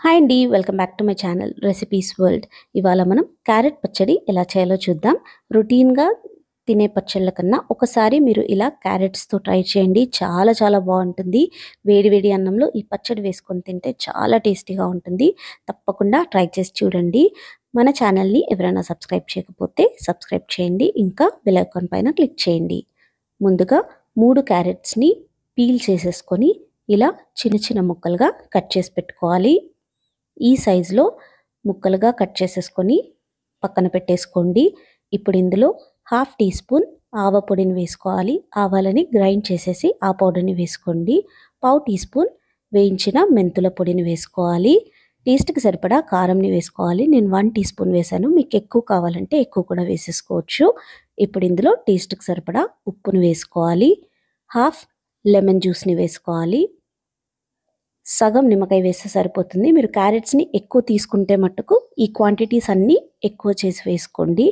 Hi అండి. Welcome back to my channel recipes world. ఇవాళ మనం క్యారెట్ పచ్చడి ఎలా చేయాలో చూద్దాం. రొటీన్‌గా తినే పచ్చళ్ళ కన్నా ఒకసారి మీరు ఇలా క్యారెట్స్‌తో ట్రై చేయండి. చాలా చాలా బావుంటుంది. వేడి వేడి అన్నంలో ఈ పచ్చడి వేసుకొని తింటే చాలా టేస్టీగా ఉంటుంది. తప్పకుండా ట్రై చేసి చూడండి. మన ఛానల్‌ని ఎవరైనా సబ్స్క్రైబ్ చేయకపోతే సబ్స్క్రైబ్ చేయండి. ఇంకా బెల్ ఐకాన్ పైన క్లిక్ చేయండి. ముందుగా 3 క్యారెట్స్‌ని పీల్ చేసేసుకొని ఇలా చిన్న చిన్న ముక్కలుగా కట్ చేసి పెట్టుకోవాలి. ఈ సైజులో ముక్కలుగా కట్ చేసేసుకొని పక్కన పెట్టేసుకోండి. ఇప్పుడు ఇందులో హాఫ్ టీ స్పూన్ ఆవ పొడిని వేసుకోవాలి. ఆవాలని గ్రైండ్ చేసేసి ఆ పౌడర్ని వేసుకోండి. పావు టీ స్పూన్ వేయించిన మెంతుల పొడిని వేసుకోవాలి. టేస్ట్కి సరిపడా కారంని వేసుకోవాలి. నేను 1 టీ స్పూన్ వేసాను. మీకు ఎక్కువ కావాలంటే ఎక్కువ కూడా వేసేసుకోవచ్చు. ఇప్పుడు ఇందులో టేస్ట్కి సరిపడా ఉప్పును వేసుకోవాలి. హాఫ్ లెమన్ జ్యూస్ని వేసుకోవాలి. సగం నిమ్మకాయ వేస్తే సరిపోతుంది. మీరు క్యారెట్స్‌ని ఎక్కువ తీసుకుంటే మట్టుకు ఈ క్వాంటిటీస్ అన్నీ ఎక్కువ చేసి వేసుకోండి.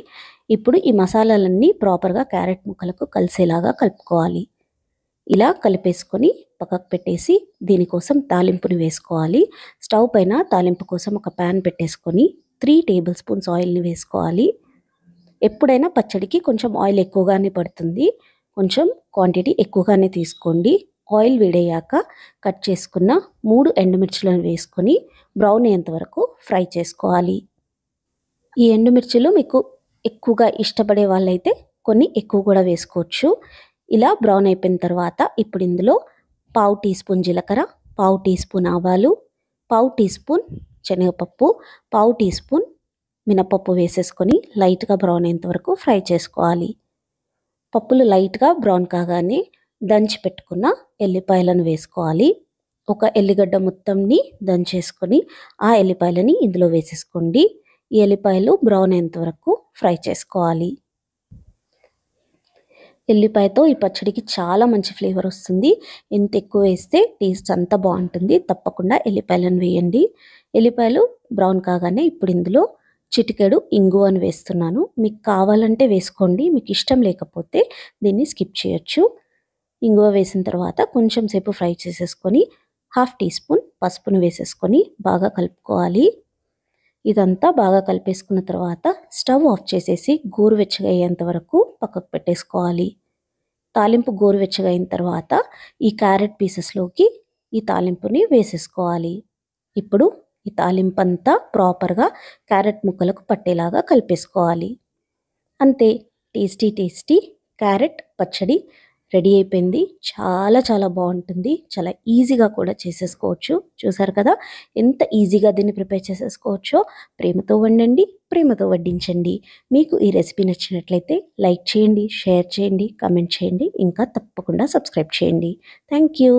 ఇప్పుడు ఈ మసాలాలన్నీ ప్రాపర్‌గా క్యారెట్ ముక్కలకు కలిసేలాగా కలుపుకోవాలి. ఇలా కలిపేసుకొని పక్కకు పెట్టేసి దీనికోసం తాలింపుని వేసుకోవాలి. స్టవ్ పైన తాలింపు కోసం ఒక పాన్ పెట్టేసుకొని 3 టేబుల్ స్పూన్స్ ఆయిల్‌ని వేసుకోవాలి. ఎప్పుడైనా పచ్చడికి కొంచెం ఆయిల్ ఎక్కువగానే పడుతుంది. కొంచెం క్వాంటిటీ ఎక్కువగానే తీసుకోండి. ఆయిల్ వేడయ్యాక కట్ చేసుకున్న 3 ఎండుమిర్చులను వేసుకొని బ్రౌన్ అయ్యేంత వరకు ఫ్రై చేసుకోవాలి. ఈ ఎండుమిర్చులు మీకు ఎక్కువగా ఇష్టపడే వాళ్ళైతే కొన్ని ఎక్కువ కూడా వేసుకోవచ్చు. ఇలా బ్రౌన్ అయిపోయిన తర్వాత ఇప్పుడు ఇందులో పావు టీ స్పూన్ జీలకర్ర, పావు టీ స్పూన్ ఆవాలు, పావు టీ స్పూన్ శనగపప్పు, పావు టీ స్పూన్ మినపప్పు వేసేసుకొని లైట్గా బ్రౌన్ అయ్యేంత వరకు ఫ్రై చేసుకోవాలి. పప్పులు లైట్గా బ్రౌన్ కాగానే దంచి పెట్టుకున్న ఎల్లిపాయలను వేసుకోవాలి. ఒక ఎల్లిగడ్డ మొత్తంని దంచేసుకొని ఆ ఎల్లిపాయలని ఇందులో వేసేసుకోండి. ఈ ఎల్లిపాయలు బ్రౌన్ అయ్యేంత వరకు ఫ్రై చేసుకోవాలి. ఎల్లిపాయతో ఈ పచ్చడికి చాలా మంచి ఫ్లేవర్ వస్తుంది. ఎంత ఎక్కువ వేస్తే టేస్ట్ అంత బాగుంటుంది. తప్పకుండా ఎల్లిపాయలను వేయండి. ఎల్లిపాయలు బ్రౌన్ కాగానే ఇప్పుడు ఇందులో చిటికెడు ఇంగువను వేస్తున్నాను. మీకు కావాలంటే వేసుకోండి. మీకు ఇష్టం లేకపోతే దీన్ని స్కిప్ చేయొచ్చు. ఇంగువ వేసిన తర్వాత కొంచెం సేపు ఫ్రై చేసేసుకొని హాఫ్ టీ స్పూన్ పసుపును వేసేసుకొని బాగా కలుపుకోవాలి. ఇదంతా బాగా కలిపేసుకున్న తర్వాత స్టవ్ ఆఫ్ చేసేసి గోరువెచ్చగా అయ్యేంత వరకు పక్కకు పెట్టేసుకోవాలి. తాలింపు గోరువెచ్చగా అయిన తర్వాత ఈ క్యారెట్ పీసెస్లోకి ఈ తాలింపుని వేసేసుకోవాలి. ఇప్పుడు ఈ తాలింపు అంతా ప్రాపర్గా క్యారెట్ ముక్కలకు పట్టేలాగా కలిపేసుకోవాలి. అంతే, టేస్టీ టేస్టీ క్యారెట్ పచ్చడి రెడీ అయిపోయింది. చాలా చాలా బాగుంటుంది. చాలా ఈజీగా కూడా చేసేసుకోవచ్చు. చూసారు కదా ఎంత ఈజీగా దీన్ని ప్రిపేర్ చేసేసుకోవచ్చో. ప్రేమతో వండండి, ప్రేమతో వడ్డించండి. మీకు ఈ రెసిపీ నచ్చినట్లయితే లైక్ చేయండి, షేర్ చేయండి, కామెంట్ చేయండి. ఇంకా తప్పకుండా సబ్స్క్రైబ్ చేయండి. Thank you.